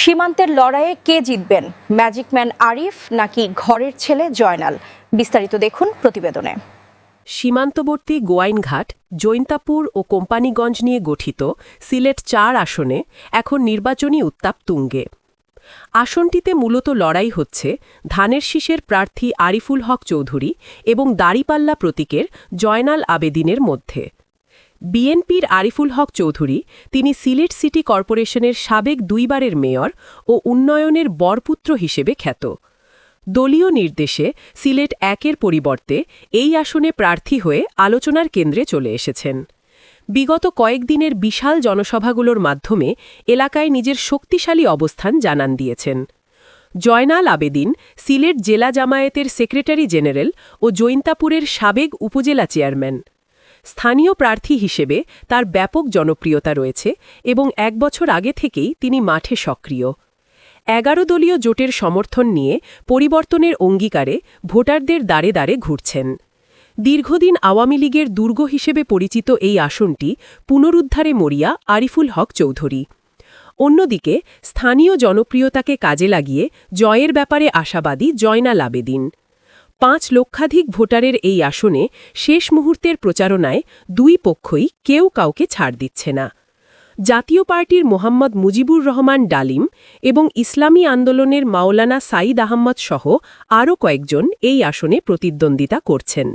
সীমান্তের লড়াইয়ে কে জিতবেন, ম্যাজিকম্যান আরিফ নাকি ঘরের ছেলে জয়নাল? বিস্তারিত দেখুন প্রতিবেদনে। সীমান্তবর্তী গোয়াইনঘাট, জৈন্তাপুর ও কোম্পানীগঞ্জ নিয়ে গঠিত সিলেট ৪ আসনে এখন নির্বাচনী উত্তাপ তুঙ্গে। আসনটিতে মূলত লড়াই হচ্ছে ধানের শীষের প্রার্থী আরিফুল হক চৌধুরী এবং দাড়িপাল্লা প্রতীকের জয়নাল আবেদিনের মধ্যে। বিএনপির আরিফুল হক চৌধুরী, তিনি সিলেট সিটি কর্পোরেশনের সাবেক ২ বারের মেয়র ও উন্নয়নের বরপুত্র হিসেবে খ্যাত। দলীয় নির্দেশে সিলেট ১-এর পরিবর্তে এই আসনে প্রার্থী হয়ে আলোচনার কেন্দ্রে চলে এসেছেন। বিগত কয়েকদিনের বিশাল জনসভাগুলোর মাধ্যমে এলাকায় নিজের শক্তিশালী অবস্থান জানান দিয়েছেন। জয়নাল আবেদিন সিলেট জেলা জামায়াতের সেক্রেটারি জেনারেল ও জৈন্তাপুরের সাবেক উপজেলা চেয়ারম্যান। স্থানীয় প্রার্থী হিসেবে তার ব্যাপক জনপ্রিয়তা রয়েছে এবং ১ বছর আগে থেকেই তিনি মাঠে সক্রিয়। ১১ দলীয় জোটের সমর্থন নিয়ে পরিবর্তনের অঙ্গীকারে ভোটারদের দ্বারে দ্বারে ঘুরছেন। দীর্ঘদিন আওয়ামী লীগের দুর্গ হিসেবে পরিচিত এই আসনটি পুনরুদ্ধারে মরিয়া আরিফুল হক চৌধুরী। অন্যদিকে স্থানীয় জনপ্রিয়তাকে কাজে লাগিয়ে জয়ের ব্যাপারে আশাবাদী জয়নাল আবেদিন। ৫ লক্ষাধিক ভোটারের এই আসনে শেষ মুহূর্তের প্রচারণায় দুই পক্ষই কেউ কাউকে ছাড় দিচ্ছে না। জাতীয় পার্টির মোহাম্মদ মুজিবুর রহমান ডালিম এবং ইসলামী আন্দোলনের মাওলানা সাঈদ আহমদ সহ আরও কয়েকজন এই আসনে প্রতিদ্বন্দ্বিতা করছেন।